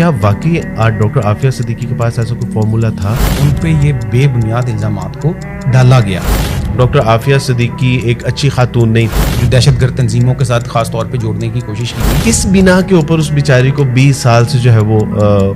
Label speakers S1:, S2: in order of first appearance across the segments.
S1: کیا واقعی ڈاکٹر عافیہ صدیقی کے پاس ایسا کوئی فارمولا تھا؟
S2: ان پہ یہ بے بنیاد الزامات کو ڈالا گیا.
S1: ڈاکٹر عافیہ صدیقی ایک اچھی خاتون نہیں تھی،
S2: دہشت گرد تنظیموں کے ساتھ خاص طور پہ جوڑنے کی کوشش کی.
S1: کس بنا کے اوپر اس بیچاری کو 20 سال سے جو ہے وہ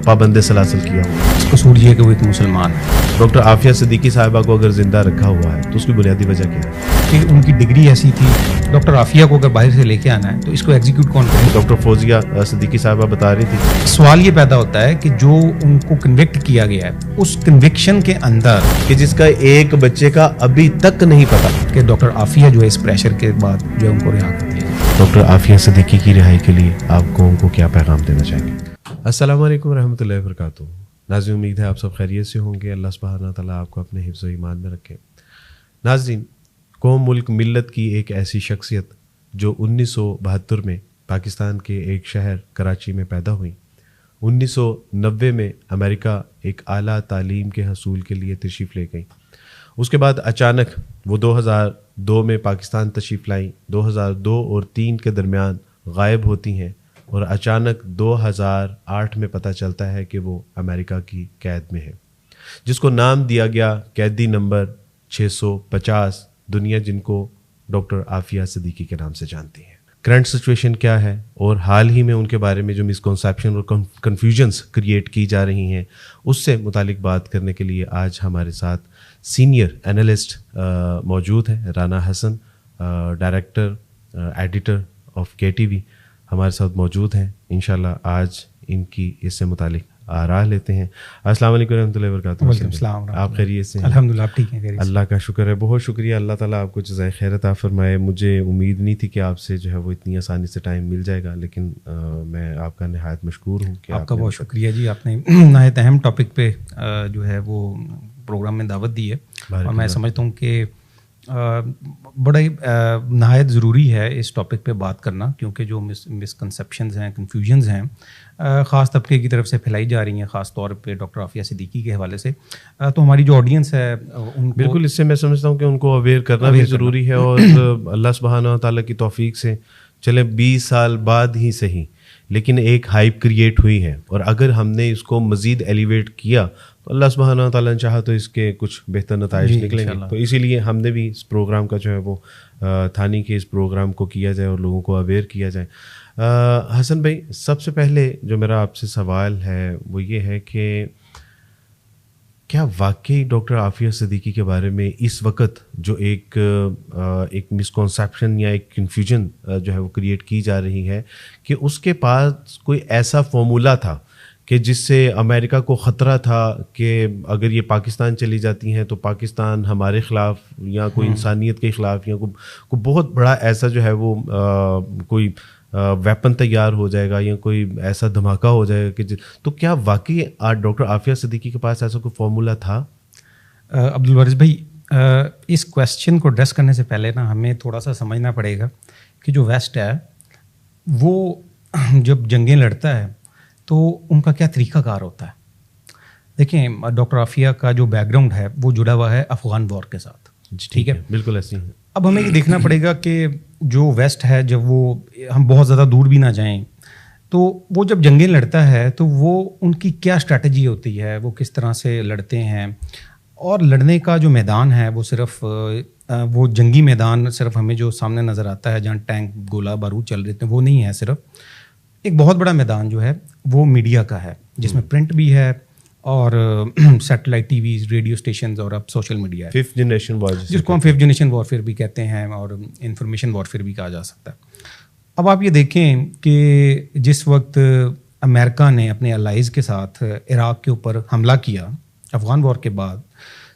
S1: پابند سلاسل کیا ہوا؟
S2: اس قصور یہ کہ وہ ایک مسلمان ہے.
S1: ڈاکٹر عافیہ صدیقی صاحبہ کو اگر زندہ رکھا ہوا ہے تو اس کی بنیادی وجہ کیا ہے؟
S2: کہ ان کی ڈگری ایسی تھی. ڈاکٹر عافیہ کو اگر باہر سے لے کے آنا ہے تو اس کو ایگزیکیوٹ کون کرے؟
S1: ڈاکٹر فوزیہ صدیقی صاحبہ بتا رہی تھی.
S2: سوال یہ پیدا ہوتا ہے کہ جو ان کو کنوکٹ کیا گیا ہے اس کنوکشن کے اندر
S1: کہ جس کا ایک بچے کا ابھی تک نہیں پتا
S2: کہ ڈاکٹر عافیہ جو ہے اس پریشر کے بعد جو ہے ان کو رہا کر دیا جائے.
S1: ڈاکٹر عافیہ صدیقی کی رہائی کے لیے آپ قوم کو کیا پیغام دینا چاہیں گے؟ السلام علیکم ورحمۃ اللہ وبرکاتہ. ناظرین، امید ہے آپ سب خیریت سے ہوں گے. اللہ سبحانہ تعالیٰ آپ کو اپنے حفظ و ایمان میں رکھے. ناظرین، قوم ملک ملت کی ایک ایسی شخصیت جو 1972 میں پاکستان کے ایک شہر کراچی میں پیدا ہوئی، 1990 میں امریکہ ایک اعلیٰ تعلیم کے حصول کے لیے تشریف لے گئی. اس کے بعد اچانک وہ 2002 میں پاکستان تشریف لائیں. 2002 اور 2003 کے درمیان غائب ہوتی ہیں اور اچانک 2008 میں پتہ چلتا ہے کہ وہ امریکہ کی قید میں ہے، جس کو نام دیا گیا قیدی نمبر 650. دنیا جن کو ڈاکٹر عافیہ صدیقی کے نام سے جانتی ہے. کرنٹ سچویشن کیا ہے اور حال ہی میں ان کے بارے میں جو مسکنسیپشن اور کنفیوژنس کریٹ کی جا رہی ہیں اس سے متعلق بات کرنے کے لیے آج ہمارے ساتھ سینئر اینالسٹ موجود ہیں. رانا حسن، ڈائریکٹر ایڈیٹر آف KTV ہمارے ساتھ موجود ہیں. انشاءاللہ آج ان کی اس سے متعلق آراء لیتے ہیں. السلام علیکم ورحمۃ اللہ وبرکاتہ.
S2: وعلیکم السلام.
S1: آپ خیریت سے ہیں؟
S2: الحمدللہ آپ ٹھیک ہیں؟
S1: اللہ کا شکر ہے، بہت شکریہ. اللہ تعالیٰ آپ کو جزائے خیر عطا فرمائے. مجھے امید نہیں تھی کہ آپ سے جو ہے وہ اتنی آسانی سے ٹائم مل جائے گا، لیکن میں آپ کا نہایت مشکور ہوں کہ
S2: آپ کا بہت شکریہ جی. آپ نے نہایت اہم ٹاپک پہ جو ہے وہ پروگرام میں دعوت دی ہے اور میں سمجھتا ہوں کہ بڑا ہی نہایت ضروری ہے اس ٹاپک پہ بات کرنا، کیونکہ جو مسکنسیپشنز ہیں، کنفیوژنز ہیں خاص طبقے کی طرف سے پھیلائی جا رہی ہیں، خاص طور پہ ڈاکٹر عافیہ صدیقی کے حوالے سے. تو ہماری جو آڈینس ہے ان کو
S1: بالکل اس سے میں سمجھتا ہوں کہ ان کو اویئر کرنا بھی ضروری ہے. اور اللہ سبحانہ تعالیٰ کی توفیق سے چلے 20 سال بعد ہی صحیح، لیکن ایک ہائپ کریٹ ہوئی ہے، اور اگر ہم نے اس کو مزید ایلیویٹ کیا تو اللہ سبحانہ تعالیٰ نے چاہا تو اس کے کچھ بہتر نتائج نکلیں گے. تو اسی لیے ہم نے بھی اس پروگرام کا جو ہے وہ تھانی کہ اس پروگرام کو کیا جائے اور لوگوں کو اویئر کیا جائے. حسن بھائی، سب سے پہلے جو میرا آپ سے سوال ہے وہ یہ ہے کہ کیا واقعی ڈاکٹر عافیہ صدیقی کے بارے میں اس وقت جو ایک مسکنسیپشن یا ایک کنفیوژن جو ہے وہ کریٹ کی جا رہی ہے کہ اس کے پاس کوئی ایسا فارمولا تھا کہ جس سے امریکہ کو خطرہ تھا کہ اگر یہ پاکستان چلی جاتی ہیں تو پاکستان ہمارے خلاف یا کوئی انسانیت کے خلاف یا کوئی بہت بڑا ایسا جو ہے وہ کوئی ویپن تیار ہو جائے گا یا کوئی ایسا دھماکہ ہو جائے گا کہ تو کیا واقعی ڈاکٹر عافیہ صدیقی کے پاس ایسا کوئی فارمولا تھا؟
S2: عبدالوارث بھائی، اس کویسچن کو ایڈریس کرنے سے پہلے نا ہمیں تھوڑا سا سمجھنا پڑے گا کہ جو ویسٹ ہے وہ جب جنگیں لڑتا ہے تو ان کا کیا طریقہ کار ہوتا ہے. دیکھیں، ڈاکٹر عافیہ کا جو بیک گراؤنڈ ہے وہ جڑا ہوا ہے افغان وار کے ساتھ. ٹھیک ہے،
S1: بالکل ایسی ہے.
S2: اب ہمیں یہ دیکھنا پڑے گا کہ جو ویسٹ ہے، جب وہ ہم بہت زیادہ دور بھی نہ جائیں تو وہ جب جنگیں لڑتا ہے تو وہ ان کی کیا اسٹریٹجی ہوتی ہے، وہ کس طرح سے لڑتے ہیں، اور لڑنے کا جو میدان ہے وہ صرف وہ جنگی میدان صرف ہمیں جو سامنے نظر آتا ہے جہاں ٹینک گولہ بارود چل رہے تھے وہ نہیں ہے. صرف ایک بہت بڑا میدان جو ہے وہ میڈیا کا ہے، جس میں پرنٹ بھی ہے اور satellite T Vs, radio stations اور اب سوشل میڈیا ہے،
S1: 5th جنریشن وار
S2: جس کو ہم 5th جنریشن وارفیئر بھی کہتے ہیں اور انفارمیشن وارفیئر بھی کہا جا سکتا ہے. اب آپ یہ دیکھیں کہ جس وقت امریکہ نے اپنے الائز کے ساتھ عراق کے اوپر حملہ کیا افغان وار کے بعد،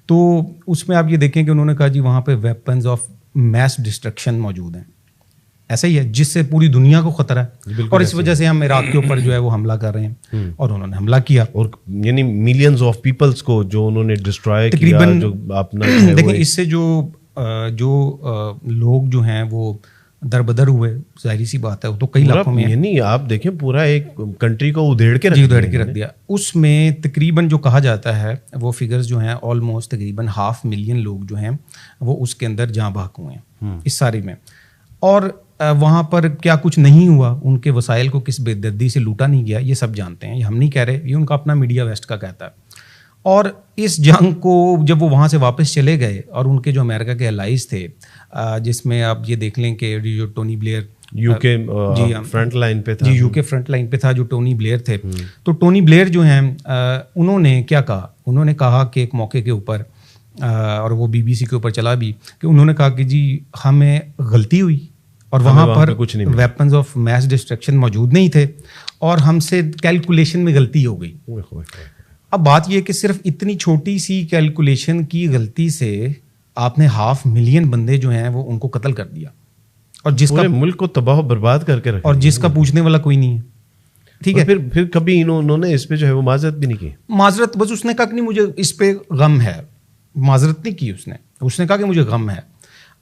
S2: تو اس میں آپ یہ دیکھیں کہ انہوں نے کہا جی وہاں پہ ویپنز آف میس ڈسٹرکشن موجود ہیں. ایسا ہی ہے جس سے پوری دنیا کو خطرہ ہے، اور اس وجہ سے ہم عراق کے اوپر جو ہے وہ حملہ کر رہے ہیں، اور انہوں نے حملہ کیا اور
S1: یعنی ملینز آف پیپلز کو جو انہوں نے ڈسٹرائے کیا.
S2: تقریباً
S1: جو اپنا
S2: دیکھیں اس سے جو لوگ جو ہیں وہ در بدر ہوئے، ظاہری سی بات ہے، وہ تو کئی لاکھوں میں،
S1: یعنی آپ دیکھیں پورا ایک کنٹری کو ادھیڑ کے
S2: رکھ دیا. اس میں تقریباً جو کہا جاتا ہے وہ فگرز جو ہیں آلموسٹ تقریباً 500,000 لوگ جو ہیں وہ اس کے اندر جاں بحق ہوئے ہیں اس سارے میں. اور وہاں پر کیا کچھ نہیں ہوا, ان کے وسائل کو کس بے دردی سے لوٹا نہیں گیا, یہ سب جانتے ہیں, یہ ہم نہیں کہہ رہے, یہ ان کا اپنا میڈیا ویسٹ کا کہتا ہے. اور اس جنگ کو جب وہ وہاں سے واپس چلے گئے اور ان کے جو امریکہ کے الائز تھے, جس میں آپ یہ دیکھ لیں کہ جو ٹونی بلیئر
S1: یو کے فرنٹ لائن پہ تھا,
S2: جی یو کے فرنٹ لائن پہ تھا جو ٹونی بلیئر تھے, تو ٹونی بلیئر جو ہیں انہوں نے کیا کہا, انہوں نے کہا کہ ایک موقع کے اوپر, اور وہ بی بی سی کے اوپر چلا بھی, کہ انہوں نے کہا کہ جی ہمیں غلطی ہوئی اور وہاں پر ویپنز آف میس ڈسٹرکشن موجود نہیں تھے اور ہم سے کیلکولیشن میں غلطی ہو گئی. اب بات یہ کہ صرف اتنی چھوٹی سی کیلکولیشن کی غلطی سے آپ نے 500,000 بندے جو ہیں وہ ان کو قتل کر دیا, اور جس کا
S1: ملک کو تباہ و برباد کر کے رکھا,
S2: اور جس کا پوچھنے والا کوئی نہیں ہے. ٹھیک ہے,
S1: پھر کبھی انہوں نے اس پہ جو ہے وہ معذرت بھی نہیں کی.
S2: معذرت بس اس نے کہا کہ نہیں مجھے اس پہ غم ہے, معذرت نہیں کی اس نے کہا کہ مجھے غم ہے.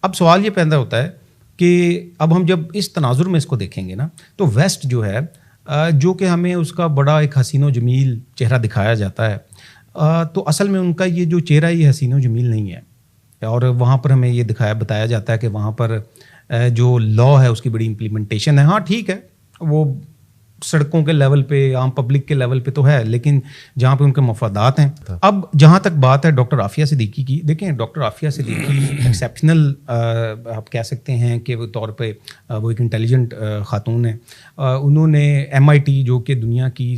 S2: اب سوال یہ پیدا ہوتا ہے کہ اب ہم جب اس تناظر میں اس کو دیکھیں گے نا, تو ویسٹ جو ہے جو کہ ہمیں اس کا بڑا ایک حسین و جمیل چہرہ دکھایا جاتا ہے, تو اصل میں ان کا یہ جو چہرہ یہ حسین و جمیل نہیں ہے. اور وہاں پر ہمیں یہ بتایا جاتا ہے کہ وہاں پر جو لا ہے اس کی بڑی امپلیمنٹیشن ہے. ہاں ٹھیک ہے, وہ سڑکوں کے لیول پہ, عام پبلک کے لیول پہ تو ہے, لیکن جہاں پہ ان کے مفادات ہیں. اب جہاں تک بات ہے ڈاکٹر عافیہ صدیقی کی, دیکھیں ڈاکٹر عافیہ صدیقی ایکسیپشنل آپ کہہ سکتے ہیں کہ وہ طور پہ وہ ایک انٹیلیجنٹ خاتون ہیں. انہوں نے MIT جو کہ دنیا کی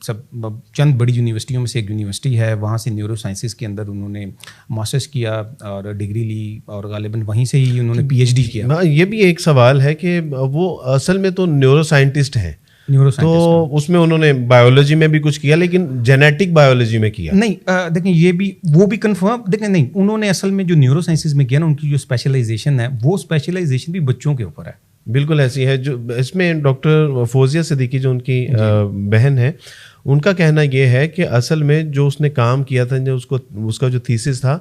S2: سب چند بڑی یونیورسٹیوں میں سے ایک یونیورسٹی ہے, وہاں سے نیورو سائنسز کے اندر انہوں نے ماسٹرز کیا اور ڈگری لی, اور غالباً وہیں سے ہی انہوں نے PhD کیا.
S1: یہ بھی ایک سوال ہے کہ وہ اصل میں تو نیورو سائنٹسٹ ہیں, تو اس میں انہوں نے بایولوجی میں بھی کچھ کیا, لیکن جینیٹک بایولوجی میں کیا
S2: نہیں. دیکھیں یہ بھی وہ بھی کنفرم, دیکھیں نہیں, انہوں نے اصل میں جو نیورو سائنسز میں کیا نا, ان کی جو اسپیشلائزیشن ہے وہ اسپیشلائزیشن بھی بچوں کے اوپر ہے.
S1: بالکل ایسی ہے. جو اس میں ڈاکٹر فوزیہ صدیقی جو ان کی بہن ہے, ان کا کہنا یہ ہے کہ اصل میں جو اس نے کام کیا تھا, جو اس کا جو تھیسس تھا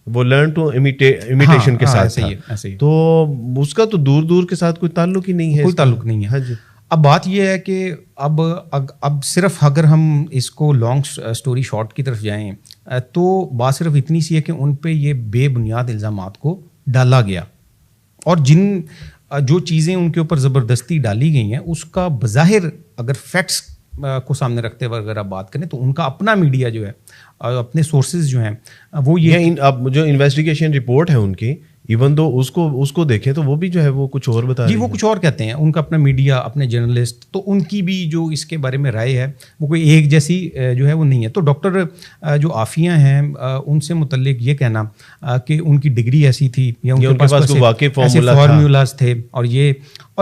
S1: وہ لرن ٹو امیٹیشن کے ساتھ تھا, تو اس کا تو دور دور کے ساتھ کوئی تعلق ہی نہیں ہے.
S2: کوئی تعلق نہیں ہے. ہاں جی. اب بات یہ ہے کہ اب صرف اگر ہم اس کو لانگ سٹوری شارٹ کی طرف جائیں تو بات صرف اتنی سی ہے کہ ان پہ یہ بے بنیاد الزامات کو ڈالا گیا, اور جو چیزیں ان کے اوپر زبردستی ڈالی گئی ہیں اس کا بظاہر اگر فیکٹس کو سامنے رکھتے ہوئے اگر آپ بات کریں تو ان کا اپنا میڈیا جو ہے, اپنے سورسز جو ہیں وہ یہ
S1: اب جو انویسٹیگیشن رپورٹ ہے ان کی, ایون دو اس کو دیکھیں تو وہ بھی جو ہے وہ کچھ اور بتا
S2: جی, وہ کچھ اور کہتے ہیں. ان کا اپنا میڈیا, اپنے جرنلسٹ, تو ان کی بھی جو اس کے بارے میں رائے ہے وہ کوئی ایک جیسی جو ہے وہ نہیں ہے. تو ڈاکٹر جو عافیہ ہیں ان سے متعلق یہ کہنا کہ ان کی ڈگری ایسی تھی یا ان کے پاس ایسے فارمولاز تھے, اور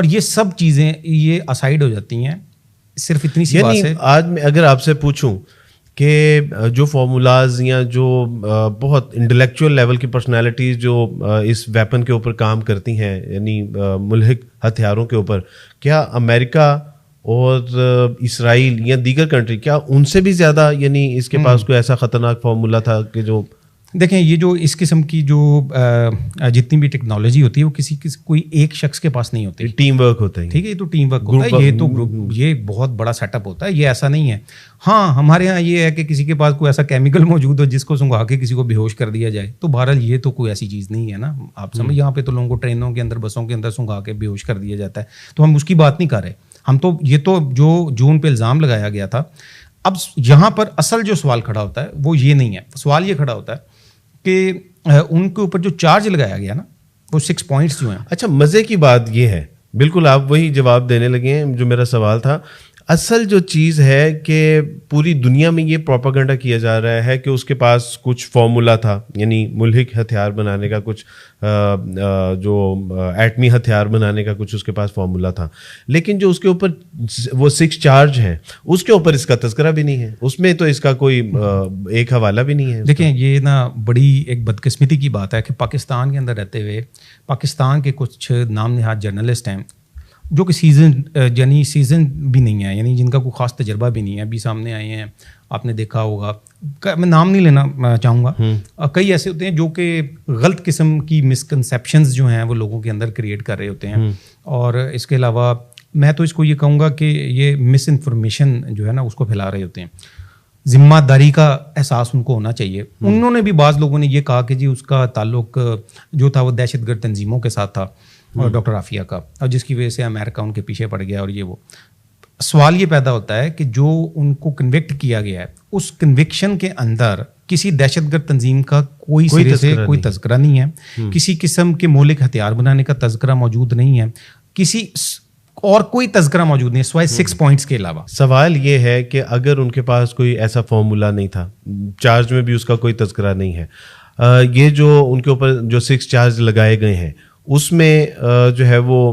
S2: یہ سب چیزیں یہ اسائڈ ہو جاتی ہیں. صرف اتنی سی بات ہے.
S1: آج میں اگر آپ سے پوچھوں کہ جو فارمولاز یا جو بہت انٹلیکچوئل لیول کی پرسنالٹیز جو اس ویپن کے اوپر کام کرتی ہیں, یعنی ملحق ہتھیاروں کے اوپر, کیا امریکہ اور اسرائیل یا دیگر کنٹری, کیا ان سے بھی زیادہ یعنی اس کے پاس کوئی ایسا خطرناک فارمولا تھا کہ جو
S2: دیکھیں یہ جو اس قسم کی جو جتنی بھی ٹیکنالوجی ہوتی ہے وہ کسی کوئی ایک شخص کے پاس نہیں ہوتی,
S1: ٹیم ورک ہوتا ہے.
S2: ٹھیک ہے, یہ تو ٹیم ورک ہوتا ہے, یہ تو یہ بہت بڑا سیٹ اپ ہوتا ہے, یہ ایسا نہیں ہے. ہاں ہمارے ہاں یہ ہے کہ کسی کے پاس کوئی ایسا کیمیکل موجود ہو جس کو سنگھا کے کسی کو بے ہوش کر دیا جائے, تو بہرحال یہ تو کوئی ایسی چیز نہیں ہے نا. آپ سمجھ, یہاں پہ تو لوگوں کو ٹرینوں کے اندر, بسوں کے اندر سنگھا کے بے ہوش کر دیا جاتا ہے, تو ہم اس کی بات نہیں کر رہے. ہم تو یہ تو جو ان پہ الزام لگایا گیا تھا. اب یہاں پر اصل جو سوال کھڑا ہوتا ہے وہ یہ نہیں ہے. سوال یہ کھڑا ہوتا ہے کہ ان کے اوپر جو چارج لگایا گیا نا وہ 6 پوائنٹس جو ہیں.
S1: اچھا, مزے کی بات یہ ہے, بالکل آپ وہی جواب دینے لگے ہیں جو میرا سوال تھا. اصل جو چیز ہے کہ پوری دنیا میں یہ پروپیگنڈا کیا جا رہا ہے کہ اس کے پاس کچھ فارمولا تھا, یعنی ملحق ہتھیار بنانے کا, کچھ جو ایٹمی ہتھیار بنانے کا کچھ اس کے پاس فارمولا تھا, لیکن جو اس کے اوپر وہ 6 چارج ہیں اس کے اوپر اس کا تذکرہ بھی نہیں ہے, اس میں تو اس کا کوئی ایک حوالہ بھی نہیں ہے.
S2: دیکھیں یہ نا بڑی ایک بدقسمتی کی بات ہے کہ پاکستان کے اندر رہتے ہوئے پاکستان کے کچھ نام نہاد جرنلسٹ ہیں جو کہ سیزن بھی نہیں ہے, یعنی جن کا کوئی خاص تجربہ بھی نہیں ہے, ابھی سامنے آئے ہیں. آپ نے دیکھا ہوگا, میں نام نہیں لینا چاہوں گا, کئی ایسے ہوتے ہیں جو کہ غلط قسم کی مسکنسیپشنز جو ہیں وہ لوگوں کے اندر کریٹ کر رہے ہوتے ہیں. اور اس کے علاوہ میں تو اس کو یہ کہوں گا کہ یہ مس انفارمیشن جو ہے نا اس کو پھیلا رہے ہوتے ہیں. ذمہ داری کا احساس ان کو ہونا چاہیے. انہوں نے بھی, بعض لوگوں نے یہ کہا کہ جی اس کا تعلق جو تھا وہ دہشت گرد تنظیموں کے ساتھ تھا. اور ڈاکٹر عافیہ کا، اور جس کی وجہ سے امریکہ ان کے پیچھے پڑ گیا. اور یہ وہ سوال یہ پیدا ہوتا ہے کہ جو ان کو کنوکٹ کیا گیا ہے اس کنوکشن کے اندر کسی دہشت گرد تنظیم کا کوئی سرے سے کوئی تذکرہ نہیں ہے، کسی قسم کے مہلک ہتھیار بنانے کا تذکرہ موجود نہیں ہے، کسی اور کوئی تذکرہ موجود نہیں ہے سوائے 6 پوائنٹس کے علاوہ.
S1: سوال یہ ہے کہ اگر ان کے پاس کوئی ایسا فارمولا نہیں تھا، چارج میں بھی اس کا کوئی تذکرہ نہیں ہے، یہ جو ان کے اوپر جو 6 چارج لگائے گئے ہیں اس میں جو ہے وہ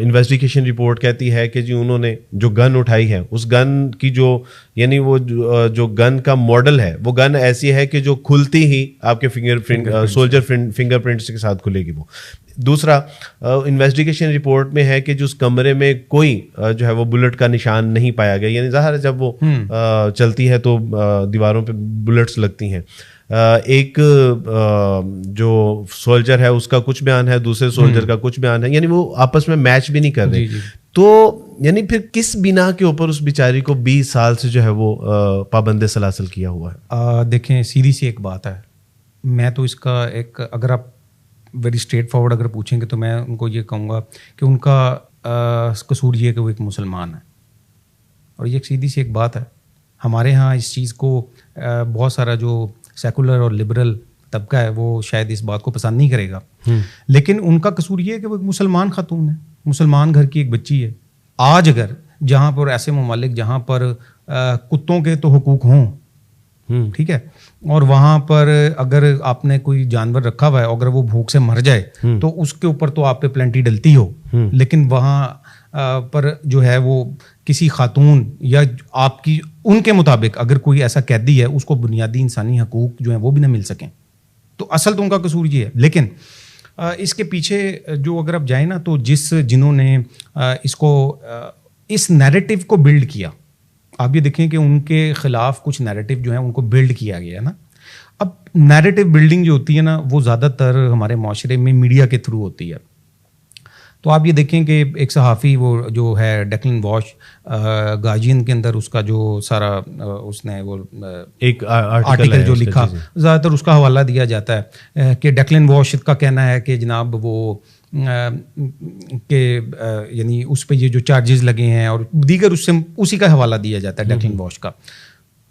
S1: انویسٹیگیشن رپورٹ کہتی ہے کہ جی انہوں نے جو گن اٹھائی ہے اس گن کی جو یعنی وہ جو گن کا ماڈل ہے وہ گن ایسی ہے کہ جو کھلتی ہی آپ کے سولجر فنگر پرنٹس کے ساتھ کھلے گی. وہ دوسرا انویسٹیگیشن رپورٹ میں ہے کہ جو اس کمرے میں کوئی جو ہے وہ بلٹ کا نشان نہیں پایا گیا، یعنی ظاہر ہے جب وہ چلتی ہے تو دیواروں پہ بلٹس لگتی ہیں. ایک جو سولجر ہے اس کا کچھ بیان ہے، دوسرے سولجر کا کچھ بیان ہے، یعنی وہ آپس میں میچ بھی نہیں کر رہے. تو یعنی پھر کس بنا کے اوپر اس بیچاری کو 20 سال سے جو ہے وہ پابند سلاسل کیا ہوا ہے؟
S2: دیکھیں سیدھی سی ایک بات ہے، میں تو اس کا ایک اگر آپ ویری اسٹریٹ فارورڈ اگر پوچھیں گے تو میں ان کو یہ کہوں گا کہ ان کا قصور یہ ہے کہ وہ ایک مسلمان ہے. اور یہ ایک سیدھی سی ایک بات ہے، ہمارے ہاں اس چیز کو بہت سارا جو سیکولر اور لبرل طبقہ ہے وہ شاید اس بات کو پسند نہیں کرے گا، لیکن ان کا قصور یہ ہے کہ وہ ایک مسلمان خاتون ہے، مسلمان گھر کی ایک بچی ہے. آج اگر جہاں پر ایسے ممالک جہاں پر کتوں کے تو حقوق ہوں، ٹھیک ہے، اور وہاں پر اگر آپ نے کوئی جانور رکھا ہوا ہے اگر وہ بھوک سے مر جائے تو اس کے اوپر تو آپ پہ پلنٹی ڈلتی ہو، لیکن وہاں پر جو ہے وہ کسی خاتون یا آپ کی ان کے مطابق اگر کوئی ایسا قیدی ہے اس کو بنیادی انسانی حقوق جو ہیں وہ بھی نہ مل سکیں، تو اصل تو ان کا قصور یہ ہے. لیکن اس کے پیچھے جو اگر آپ جائیں نا تو جنہوں نے اس کو اس نیریٹو کو بلڈ کیا، آپ یہ دیکھیں کہ ان کے خلاف کچھ نیریٹو جو ہیں ان کو بلڈ کیا گیا ہے نا. اب نیریٹو بلڈنگ جو ہوتی ہے نا وہ زیادہ تر ہمارے معاشرے میں میڈیا کے تھرو ہوتی ہے. تو آپ یہ دیکھیں کہ ایک صحافی وہ جو ہے ڈیکلن واش گارجین کے اندر اس کا جو سارا اس نے وہ
S1: ایک
S2: آرٹیکل جو لکھا زیادہ تر اس کا حوالہ دیا جاتا ہے کہ ڈیکلن واش کا کہنا ہے کہ جناب وہ کہ یعنی اس پہ یہ جو چارجز لگے ہیں اور دیگر اس سے اسی کا حوالہ دیا جاتا ہے ڈیکلن واش کا.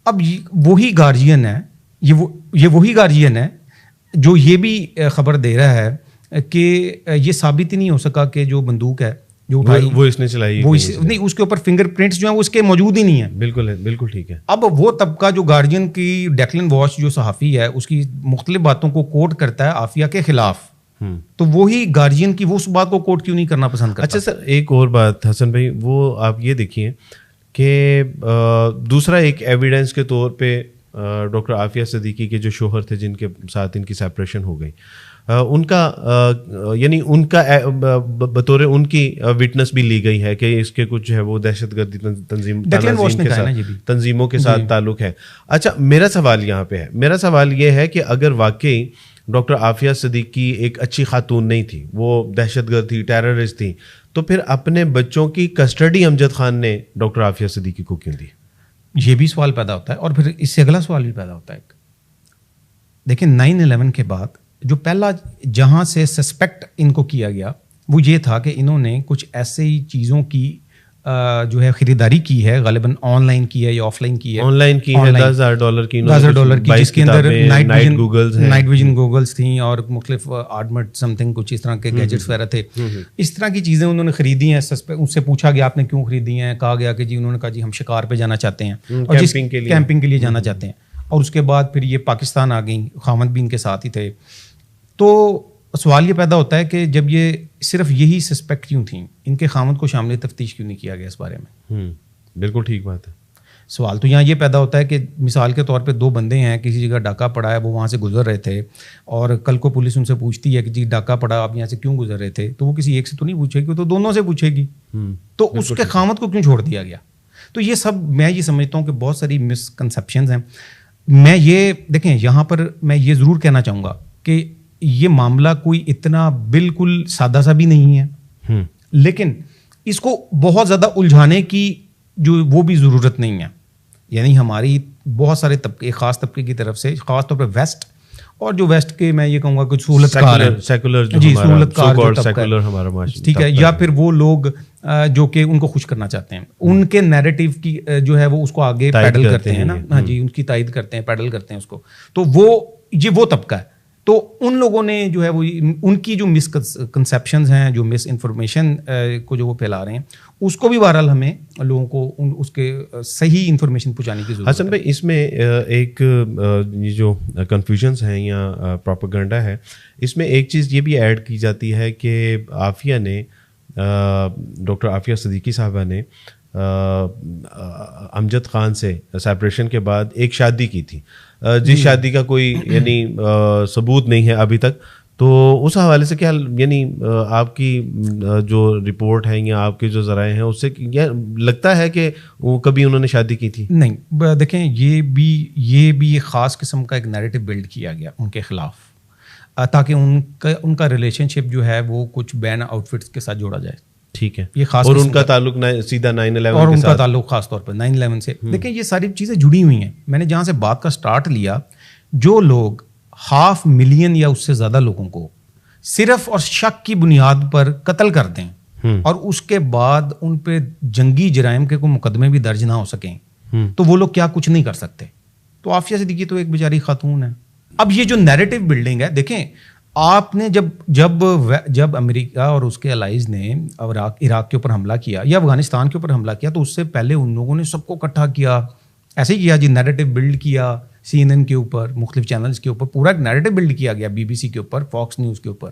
S2: اب وہی گارجین ہے، یہ وہی گارجین ہے جو یہ بھی خبر دے رہا ہے کہ یہ ثابت ہی نہیں ہو سکا کہ جو بندوق ہے جو اٹھائی
S1: وہ اس نے چلائی،
S2: وہ نہیں، اس کے اوپر فنگر پرنٹس جو ہیں وہ اس کے موجود ہی نہیں ہیں.
S1: بالکل ہے، بالکل ٹھیک ہے.
S2: اب وہ طبقہ جو گارجین کی ڈیکلن واش جو صحافی ہے اس کی مختلف باتوں کو کوٹ کرتا ہے عافیہ کے خلاف، تو وہی گارجین کی وہ اس بات کو کوٹ کیوں نہیں کرنا پسند کرتا؟
S1: اچھا سر ایک اور بات حسن بھائی، وہ آپ یہ دیکھیے کہ دوسرا ایک ایویڈنس کے طور پہ ڈاکٹر عافیہ صدیقی کے جو شوہر تھے جن کے ساتھ ان کی سیپریشن ہو گئی، ان کا یعنی ان کا بطور ان کی وٹنس بھی لی گئی ہے کہ اس کے کچھ ہے وہ دہشت گردی تنظیموں کے ساتھ تعلق ہے. اچھا میرا سوال یہاں پہ ہے، میرا سوال یہ ہے کہ اگر واقعی ڈاکٹر عافیہ صدیقی ایک اچھی خاتون نہیں تھی، وہ دہشت گرد تھی، ٹیررسٹ تھی، تو پھر اپنے بچوں کی کسٹڈی امجد خان نے ڈاکٹر عافیہ صدیقی کو کیوں دی؟
S2: یہ بھی سوال پیدا ہوتا ہے. اور پھر اس سے اگلا سوال بھی پیدا ہوتا ہے، دیکھیں 9/11 کے بعد جو پہلا جہاں سے سسپیکٹ ان کو کیا گیا وہ یہ تھا کہ انہوں نے کچھ ایسے ہی چیزوں کی جو ہے خریداری کی ہے، غالباً آن لائن کی ہے یا آف لائن کی ہے.
S1: آن لائن کی ہے $10,000 کی،
S2: جس کے اندر نائٹ ویژن گوگلز تھیں اور مختلف آرمرڈ سم تھنگ کچھ اس طرح کے گیجٹس وغیرہ تھے. اس طرح کی چیزیں انہوں نے خریدی ہیں. اس سے پوچھا گیا آپ نے کیوں خریدی ہیں، کہا گیا کہ جی انہوں نے کہا جی ہم شکار پہ جانا چاہتے ہیں اور کیمپنگ کے لیے جانا چاہتے ہیں. اور اس کے بعد پھر یہ پاکستان آ گئیں، خامد بھی ان کے ساتھ ہی تھے. تو سوال یہ پیدا ہوتا ہے کہ جب یہ صرف یہی سسپیکٹ کیوں تھیں، ان کے خامد کو شامل تفتیش کیوں نہیں کیا گیا اس بارے میں؟
S1: بالکل ٹھیک بات ہے.
S2: سوال تو یہاں یہ پیدا ہوتا ہے کہ مثال کے طور پہ 2 بندے ہیں، کسی جگہ ڈاکہ پڑا ہے، وہ وہاں سے گزر رہے تھے اور کل کو پولیس ان سے پوچھتی ہے کہ جی ڈاکہ پڑا، آپ یہاں سے کیوں گزر رہے تھے، تو وہ کسی ایک سے تو نہیں پوچھے گی، وہ تو دونوں سے پوچھے گی. تو اس کے خامد کو کیوں چھوڑ دیا گیا؟ تو یہ سب میں یہ سمجھتا ہوں کہ بہت ساری مسکنسیپشنز ہیں. میں یہ دیکھیں یہاں پر میں یہ ضرور کہنا چاہوں گا کہ یہ معاملہ کوئی اتنا بالکل سادہ سا بھی نہیں ہے، لیکن اس کو بہت زیادہ الجھانے کی جو وہ بھی ضرورت نہیں ہے. یعنی ہماری بہت سارے طبقے، خاص طبقے کی طرف سے، خاص طور پہ ویسٹ اور جو ویسٹ کے میں یہ کہوں گا کچھ سہولت کار ہیں,
S1: سیکولر
S2: جی سہولت کار جو طبقہ
S1: سیکولر ہمارا معاشرہ,
S2: ٹھیک ہے, یا پھر وہ لوگ جو کہ ان کو خوش کرنا چاہتے ہیں, ان کے نیریٹو کی جو ہے وہ اس کو آگے پیڈل کرتے ہیں نا, ہاں جی, ان کی تائید کرتے ہیں, پیڈل کرتے ہیں اس کو, تو وہ طبقہ ہے. تو ان لوگوں نے جو ہے وہ ان کی جو مس کنسیپشنز ہیں, جو مس انفارمیشن کو جو وہ پھیلا رہے ہیں, اس کو بھی بہرحال ہمیں لوگوں کو اس کے صحیح انفارمیشن پہنچانے کی ضرورت ہے.
S1: حسن بھائی, اس میں ایک یہ جو کنفیوژنس ہیں یا پروپیگنڈا ہے, اس میں ایک چیز یہ بھی ایڈ کی جاتی ہے کہ عافیہ نے, ڈاکٹر عافیہ صدیقی صاحبہ نے امجد خان سے سیپریشن کے بعد ایک شادی کی تھی, جس شادی کا کوئی یعنی ثبوت نہیں ہے ابھی تک. تو اس حوالے سے کیا یعنی آپ کی جو رپورٹ ہے یا آپ کے جو ذرائع ہیں اس سے لگتا ہے کہ وہ کبھی انہوں نے شادی کی تھی؟
S2: نہیں, دیکھیں یہ بھی ایک خاص قسم کا ایک نیریٹو بلڈ کیا گیا ان کے خلاف, تاکہ ان کا ریلیشن شپ جو ہے وہ کچھ بین آؤٹ فٹس کے ساتھ جوڑا جائے.
S1: ٹھیک ہے,
S2: یہ خاص
S1: اور ان کا تعلق سیدھا 9/11
S2: اور ان کا تعلق خاص طور پر 9/11 سے. دیکھیں یہ ساری چیزیں جڑی ہوئی ہیں. میں نے جہاں سے بات کا سٹارٹ لیا, جو لوگ 500,000 یا اس سے زیادہ لوگوں کو صرف اور شک کی بنیاد پر قتل کر دیں اور اس کے بعد ان پہ جنگی جرائم کے کوئی مقدمے بھی درج نہ ہو سکیں, تو وہ لوگ کیا کچھ نہیں کر سکتے. تو عافیہ صدیقی تو ایک بیچاری خاتون ہے. اب یہ جو نیریٹو بلڈنگ ہے, دیکھیں آپ نے جب امریکہ اور اس کے الائز نے عراق کے اوپر حملہ کیا یا افغانستان کے اوپر حملہ کیا, تو اس سے پہلے ان لوگوں نے سب کو اکٹھا کیا, ایسے ہی کیا جی, نیریٹو بلڈ کیا CNN کے اوپر, مختلف چینلز کے اوپر پورا ایک نیریٹو بلڈ کیا گیا, BBC کے اوپر, فاکس نیوز کے اوپر.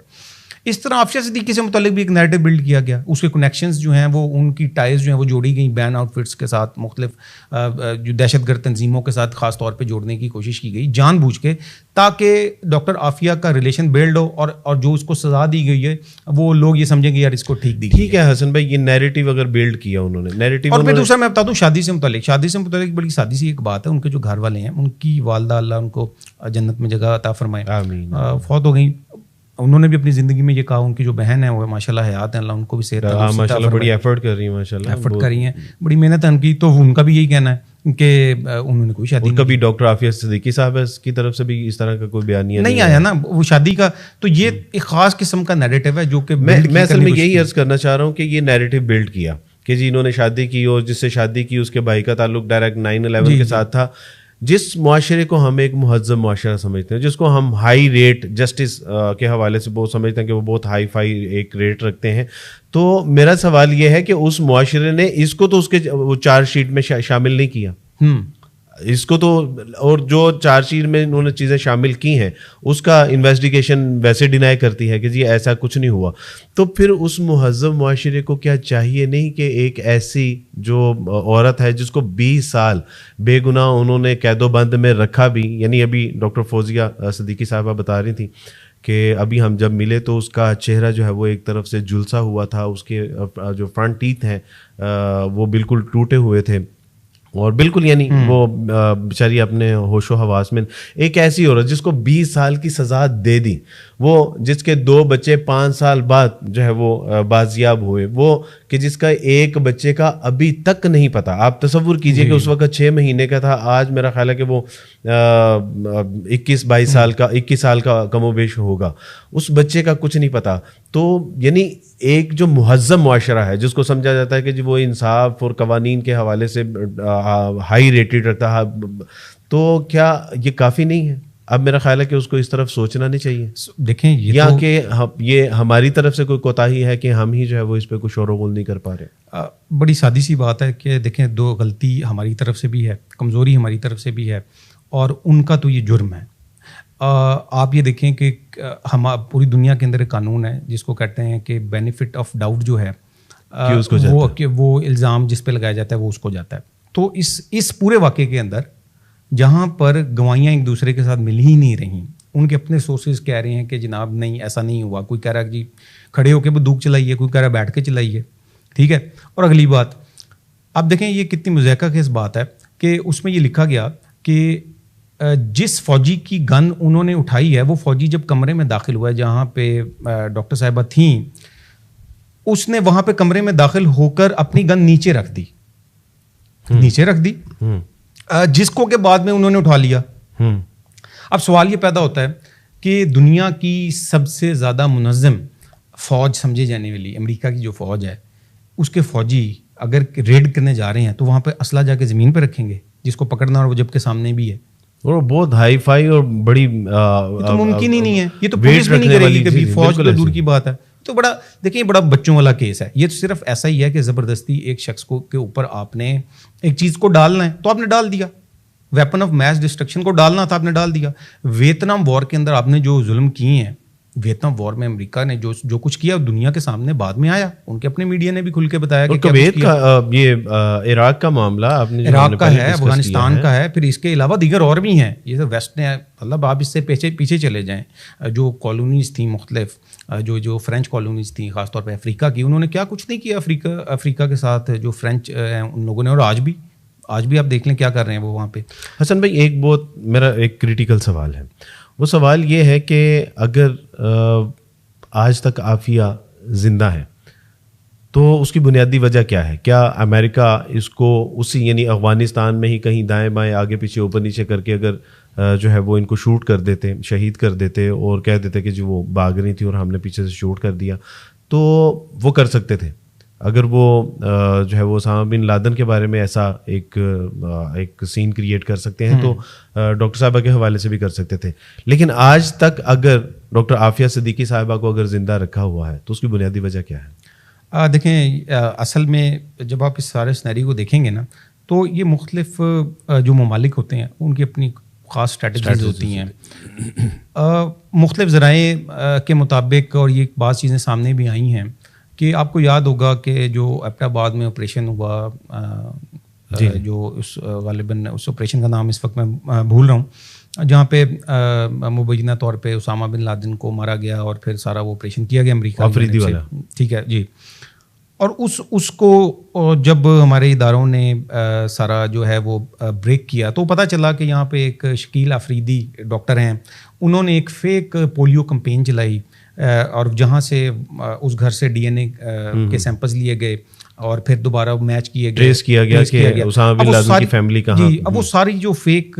S2: اس طرح عافیہ صدیقی سے متعلق بھی ایک نیریٹو بلڈ کیا گیا. اس کے کنیکشنز جو ہیں وہ ان کی ٹائز جو ہیں وہ جوڑی گئیں بین آؤٹ فٹس کے ساتھ, مختلف جو دہشت گرد تنظیموں کے ساتھ خاص طور پہ جوڑنے کی کوشش کی گئی جان بوجھ کے, تاکہ ڈاکٹر عافیہ کا ریلیشن بلڈ ہو, اور جو اس کو سزا دی گئی ہے وہ لوگ یہ سمجھیں گے یار اس کو ٹھیک دی.
S1: ٹھیک ہے حسن بھائی, یہ نیریٹو اگر بلڈ کیا انہوں نے نیریٹو.
S2: اور پھر دوسرا میں بتا دوں شادی سے متعلق بڑی سادی سی ایک بات ہے. ان کے جو گھر والے ہیں, ان کی والدہ اللہ ان کو جنت میں جگہ عطا فرمائے,
S1: آمین,
S2: فوت ہو گئی. انہوں نے بھی اپنی زندگی میں یہ کہا, ان کی جو بہن ہے وہ ماشاء اللہ حیات ہیں, اللہ ان کو بھی صحت
S1: ماشاءاللہ بڑی ایفرٹ کر رہی ہیں, ماشاءاللہ
S2: ایفرٹ کر رہی ہیں, بڑی محنت ہے ان کی. تو ان کا بھی یہی کہنا ہے کہ انہوں نے کوئی شادی
S1: کبھی ڈاکٹر عافیہ صدیقی صاحب کی طرف سے بھی اس طرح کا کوئی بیانیہ
S2: نہیں آیا نا وہ شادی کا. تو یہ ایک خاص قسم کا نیریٹو ہے جو کہ
S1: میں اصل میں یہی عرض کرنا چاہ رہا ہوں کہ یہ نیریٹو بلڈ کیا کہ جی انہوں نے شادی کی, اور جس سے شادی کی اس کے بھائی کا تعلق ڈائریکٹ 9/11 کے ساتھ تھا. جس معاشرے کو ہم ایک مہذب معاشرہ سمجھتے ہیں, جس کو ہم ہائی ریٹ جسٹس کے حوالے سے بہت سمجھتے ہیں کہ وہ بہت ہائی فائی ایک ریٹ رکھتے ہیں, تو میرا سوال یہ ہے کہ اس معاشرے نے اس کو تو اس کے چارج شیٹ میں شامل نہیں کیا. اس کو تو, اور جو چارج شیٹ میں انہوں نے چیزیں شامل کی ہیں اس کا انویسٹیگیشن ویسے ڈینائی کرتی ہے کہ جی ایسا کچھ نہیں ہوا. تو پھر اس مہذب معاشرے کو کیا چاہیے نہیں کہ ایک ایسی جو عورت ہے جس کو 20 سال بے گناہ انہوں نے قید و بند میں رکھا بھی, یعنی ابھی ڈاکٹر فوزیہ صدیقی صاحبہ بتا رہی تھی کہ ابھی ہم جب ملے تو اس کا چہرہ جو ہے وہ ایک طرف سے جھلسا ہوا تھا, اس کے جو فرنٹ ٹیتھ ہیں وہ بالکل ٹوٹے ہوئے تھے, اور بالکل یعنی وہ بیچاری اپنے ہوش و حواس میں. ایک ایسی عورت جس کو 20 سال کی سزا دے دی, وہ جس کے 2 بچے 5 سال بعد جو ہے وہ بازیاب ہوئے, وہ کہ جس کا ایک بچے کا ابھی تک نہیں پتا. آپ تصور کیجئے کہ اس وقت 6 مہینے کا تھا, آج میرا خیال ہے کہ وہ 21 سال کا کم و بیش ہوگا, اس بچے کا کچھ نہیں پتا. تو یعنی ایک جو مہذب معاشرہ ہے جس کو سمجھا جاتا ہے کہ جی وہ انصاف اور قوانین کے حوالے سے ہائی ریٹڈ رکھتا ہے, تو کیا یہ کافی نہیں ہے؟ اب میرا خیال ہے کہ اس کو اس طرف سوچنا نہیں چاہیے.
S2: دیکھیں
S1: یا کہ یہ ہماری طرف سے کوئی کوتاہی ہے کہ ہم ہی جو ہے وہ اس پہ کچھ شور و غل نہیں کر پا رہے.
S2: بڑی سادی سی بات ہے کہ دیکھیں 2 غلطی ہماری طرف سے بھی ہے, کمزوری ہماری طرف سے بھی ہے, اور ان کا تو یہ جرم ہے. آپ یہ دیکھیں کہ ہم پوری دنیا کے اندر ایک قانون ہے جس کو کہتے ہیں کہ بینیفٹ آف ڈاؤٹ جو ہے وہ الزام جس پہ لگایا جاتا ہے وہ اس کو جاتا ہے. تو اس پورے واقعے کے اندر جہاں پر گواہیاں ایک دوسرے کے ساتھ مل ہی نہیں رہی, ان کے اپنے سورسز کہہ رہے ہیں کہ جناب نہیں ایسا نہیں ہوا, کوئی کہہ رہا ہے جی کھڑے ہو کے بندوق چلائیے, کوئی کہہ رہا ہے بیٹھ کے چلائیے, ٹھیک ہے. اور اگلی بات اب دیکھیں یہ کتنی مضحکہ خیز بات ہے کہ اس میں یہ لکھا گیا کہ جس فوجی کی گن انہوں نے اٹھائی ہے وہ فوجی جب کمرے میں داخل ہوا ہے جہاں پہ ڈاکٹر صاحبہ تھیں, اس نے وہاں پہ کمرے میں داخل ہو کر اپنی گن نیچے رکھ دی جس کو کہ بعد میں انہوں نے اٹھا لیا. اب سوال یہ پیدا ہوتا ہے کہ دنیا کی سب سے زیادہ منظم فوج سمجھے جانے والی امریکہ کی جو فوج ہے، اس کے فوجی اگر ریڈ کرنے جا رہے ہیں تو وہاں پہ اسلحہ جا کے زمین پہ رکھیں گے جس کو پکڑنا، اور وہ جب کے سامنے بھی ہے،
S1: اور بہت ہائی فائی اور بڑی
S2: یہ تو ممکن ہی نہیں ہے، یہ تو پولیس بھی نہیں کرے گی کبھی، فوج تو دور کی بات ہے. تو بڑا دیکھیں بڑا بچوں والا کیس ہے. یہ تو صرف ایسا ہی ہے کہ زبردستی ایک شخص کو کے اوپر آپ نے ایک چیز کو ڈالنا ہے تو آپ نے ڈال دیا، ویپن آف میس ڈسٹرکشن کو ڈالنا تھا آپ نے ڈال دیا. ویتنام وار کے اندر آپ نے جو ظلم کیے ہیں، ویتنام وار میں امریکہ نے جو کچھ کیا دنیا کے سامنے بعد میں آیا، ان کے اپنے میڈیا نے بھی کھل کے بتایا کہ
S1: کویت کا یہ عراق کا معاملہ آپ نے
S2: عراق کا ہے، افغانستان کا ہے، پھر اس کے علاوہ دیگر اور بھی ہیں. یہ تو ویسٹ نے مطلب آپ اس سے پیچھے چلے جائیں، جو کالونیز تھیں مختلف، جو فرینچ کالونیز تھیں خاص طور پہ افریقہ کی، انہوں نے کیا کچھ نہیں کیا افریقہ کے ساتھ جو فرینچ ہیں ان لوگوں نے. اور آج بھی آپ دیکھ لیں کیا کر رہے ہیں وہ وہاں پہ.
S1: حسن بھائی ایک بہت میرا ایک کریٹیکل سوال ہے، وہ سوال یہ ہے کہ اگر آج تک عافیہ زندہ ہے تو اس کی بنیادی وجہ کیا ہے؟ کیا امریکہ اس کو اسی یعنی افغانستان میں ہی کہیں دائیں بائیں آگے پیچھے اوپر نیچے کر کے اگر جو ہے وہ ان کو شوٹ کر دیتے، شہید کر دیتے اور کہہ دیتے کہ جو وہ بھاگ رہی تھی اور ہم نے پیچھے سے شوٹ کر دیا، تو وہ کر سکتے تھے؟ اگر وہ جو ہے وہ اسامہ بن لادن کے بارے میں ایسا ایک سین کریٹ کر سکتے ہیں تو ڈاکٹر صاحبہ کے حوالے سے بھی کر سکتے تھے. لیکن آج تک اگر ڈاکٹر عافیہ صدیقی صاحبہ کو اگر زندہ رکھا ہوا ہے تو اس کی بنیادی وجہ کیا ہے؟
S2: دیکھیں اصل میں جب آپ اس سارے سنیری کو دیکھیں گے نا تو یہ مختلف جو ممالک ہوتے ہیں ان کی اپنی خاص اسٹریٹجیز ہوتی ہیں. مختلف ذرائع کے مطابق، اور یہ بعض چیزیں سامنے بھی آئی ہیں کہ آپ کو یاد ہوگا کہ جو ایبٹ آباد میں آپریشن ہوا، جو اس غالباً اس آپریشن کا نام اس وقت میں بھول رہا ہوں، جہاں پہ مبینہ طور پہ اسامہ بن لادن کو مارا گیا اور پھر سارا وہ آپریشن کیا گیا امریکہ
S1: آفریدی والا،
S2: ٹھیک ہے جی. اور اس کو جب ہمارے اداروں نے سارا جو ہے وہ بریک کیا تو پتہ چلا کہ یہاں پہ ایک شکیل آفریدی ڈاکٹر ہیں، انہوں نے ایک فیک پولیو کمپین چلائی، اور جہاں سے اس گھر سے ڈی این اے کے سیمپلز لیے گئے اور پھر دوبارہ میچ کیے گئے،
S1: ٹریس کیا گیا کہ اسامہ بن لادن کی فیملی کہاں.
S2: جی اب وہ ساری جو فیک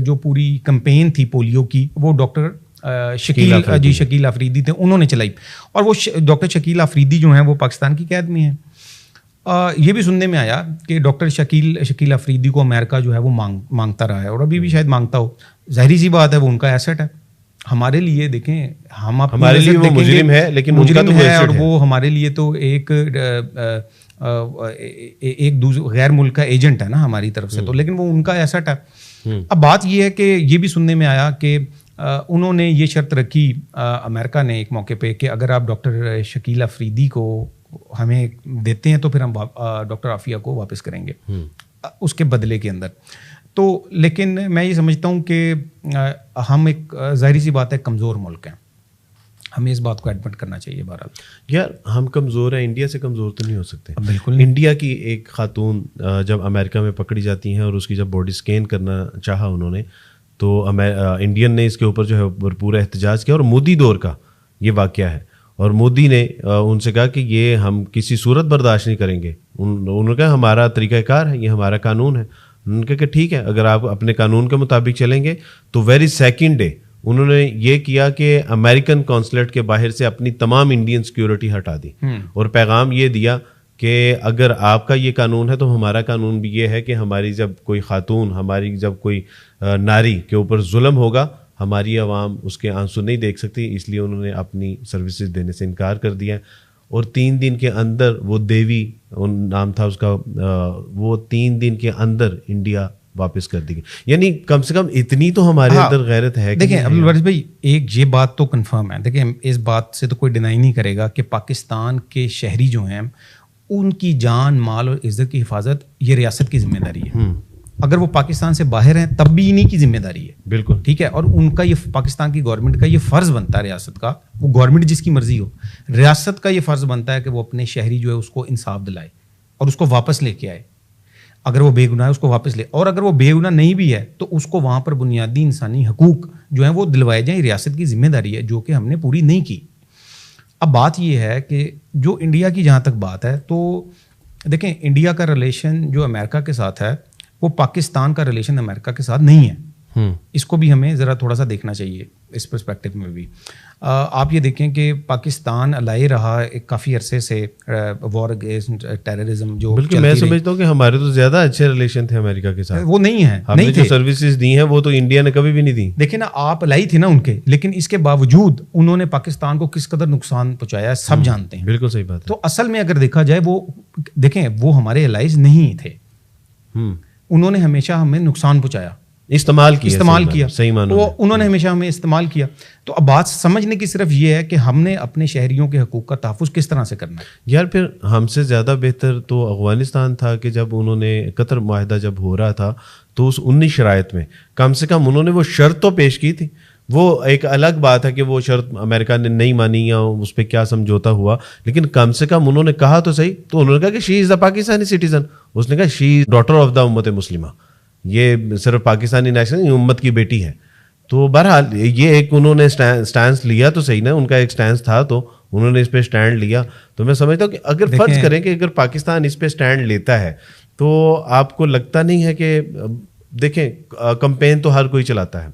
S2: جو پوری کمپین تھی پولیو کی وہ ڈاکٹر شکیل آفریدی تھے، انہوں نے چلائی. اور وہ ڈاکٹر شکیل آفریدی جو ہیں وہ پاکستان کی قید میں ہیں. یہ بھی سننے میں آیا کہ ڈاکٹر شکیل آفریدی کو امریکہ جو ہے وہ مانگتا رہا ہے اور ابھی بھی شاید مانگتا ہو. ظاہری سی بات ہے وہ ان کا ایسٹ ہے. ہمارے لیے دیکھیں
S1: ہمارے لیے وہ مجرم ہے، لیکن
S2: مجرم ہے اور وہ ہمارے لیے تو ایک غیر ملک کا ایجنٹ ہے نا ہماری طرف سے، تو لیکن وہ ان کا ایسٹ ہے. اب بات یہ ہے کہ یہ بھی سننے میں آیا کہ انہوں نے یہ شرط رکھی امریکہ نے ایک موقع پہ کہ اگر آپ ڈاکٹر شکیل آفریدی کو ہمیں دیتے ہیں تو پھر ہم ڈاکٹر عافیہ کو واپس کریں گے اس کے بدلے کے اندر. تو لیکن میں یہ سمجھتا ہوں کہ ہم ایک ظاہری سی بات ہے کمزور ملک ہیں، ہمیں اس بات کو ایڈمٹ کرنا چاہیے. بہرحال
S1: یار ہم کمزور ہیں، انڈیا سے کمزور تو نہیں ہو سکتے.
S2: بالکل.
S1: انڈیا کی ایک خاتون جب امریکہ میں پکڑی جاتی ہیں اور اس کی جب باڈی اسکین کرنا چاہا انہوں نے تو انڈین نے اس کے اوپر جو ہے پورا احتجاج کیا. اور مودی دور کا یہ واقعہ ہے اور مودی نے ان سے کہا کہ یہ ہم کسی صورت برداشت نہیں کریں گے. انہوں نے کہا ہمارا طریقہ کار ہے، یہ ہمارا قانون ہے. انہوں نے کہا کہ ٹھیک ہے اگر آپ اپنے قانون کے مطابق چلیں گے. تو ویری سیکنڈ ڈے انہوں نے یہ کیا کہ امریکن کونسلیٹ کے باہر سے اپنی تمام انڈین سیکیورٹی ہٹا دی اور پیغام یہ دیا کہ اگر آپ کا یہ قانون ہے تو ہمارا قانون بھی یہ ہے کہ ہماری جب کوئی خاتون، ہماری جب کوئی ناری کے اوپر ظلم ہوگا ہماری عوام اس کے آنسو نہیں دیکھ سکتی. اس لیے انہوں نے اپنی سروسز دینے سے انکار کر دیا. اور 3 دن کے اندر وہ دیوی نام تھا اس کا، وہ 3 دن کے اندر انڈیا واپس کر دی گئی. یعنی کم سے کم اتنی تو ہمارے اندر غیرت ہے.
S2: دیکھیں عبدالوارث بھائی ایک یہ بات تو کنفرم ہے، دیکھیں اس بات سے تو کوئی ڈینائی نہیں کرے گا کہ پاکستان کے شہری جو ہیں ان کی جان مال اور عزت کی حفاظت یہ ریاست کی ذمہ داری ہے. اگر وہ پاکستان سے باہر ہیں تب بھی انہیں کی ذمہ داری ہے.
S1: بالکل
S2: ٹھیک ہے. اور ان کا یہ پاکستان کی گورنمنٹ کا یہ فرض بنتا ہے، ریاست کا، وہ گورنمنٹ جس کی مرضی ہو، ریاست کا یہ فرض بنتا ہے کہ وہ اپنے شہری جو ہے اس کو انصاف دلائے اور اس کو واپس لے کے آئے. اگر وہ بے گناہ ہے اس کو واپس لے، اور اگر وہ بے گناہ نہیں بھی ہے تو اس کو وہاں پر بنیادی انسانی حقوق جو ہیں وہ دلوائے جائیں. ریاست کی ذمہ داری ہے جو کہ ہم نے پوری نہیں کی. اب بات یہ ہے کہ جو انڈیا کی جہاں تک بات ہے تو دیکھیں انڈیا کا ریلیشن جو امریکہ کے ساتھ ہے وہ پاکستان کا ریلیشن امریکہ کے ساتھ نہیں ہے. اس کو بھی ہمیں ذرا تھوڑا سا دیکھنا چاہیے اس پرسپیکٹو میں بھی. آپ یہ دیکھیں کہ پاکستان الائے رہا ایک کافی عرصے سے وار اگینسٹ ٹیررزم جو
S1: بالکل میں سمجھتا ہوں کہ ہمارے تو زیادہ اچھے ریلیشن تھے امریکہ کے ساتھ.
S2: وہ نہیں ہیں,
S1: ہم نے جو سروسز دی ہیں وہ تو انڈیا نے کبھی بھی نہیں دی.
S2: دیکھیں نا, آپ الائی تھے نا ان کے, لیکن اس کے باوجود انہوں نے پاکستان کو کس قدر نقصان پہنچایا سب جانتے ہیں.
S1: بالکل صحیح بات ہے.
S2: تو اصل میں اگر دیکھا جائے وہ دیکھیں وہ ہمارے الائز نہیں تھے, انہوں نے ہمیشہ ہمیں نقصان پہنچایا, استعمال کیا
S1: صحیح معنی
S2: وہ انہوں نے ہمیشہ ہمیں استعمال کیا. تو اب بات سمجھنے کی صرف یہ ہے کہ ہم نے اپنے شہریوں کے حقوق کا تحفظ کس طرح سے کرنا ہے.
S1: یار پھر ہم سے زیادہ بہتر تو افغانستان تھا کہ جب انہوں نے قطر معاہدہ جب ہو رہا تھا تو اس 19 شرائط میں کم سے کم انہوں نے وہ شرط تو پیش کی تھی. وہ ایک الگ بات ہے کہ وہ شرط امریکہ نے نہیں مانی یا اس پہ کیا سمجھوتا ہوا, لیکن کم سے کم انہوں نے کہا تو صحیح. تو انہوں نے کہا کہ شی از دا پاکستانی سٹیزن, اس نے کہا شی از ڈاٹر آف دا امت مسلمہ, یہ صرف پاکستانی نیشنل امت کی بیٹی ہے. تو بہرحال یہ ایک انہوں نے سٹینس لیا تو صحیح نا, ان کا ایک سٹینس تھا تو انہوں نے اس پہ سٹینڈ لیا. تو میں سمجھتا ہوں کہ اگر فرض کریں کہ اگر پاکستان اس پہ سٹینڈ لیتا ہے تو آپ کو لگتا نہیں ہے کہ دیکھیں کمپین تو ہر کوئی چلاتا ہے,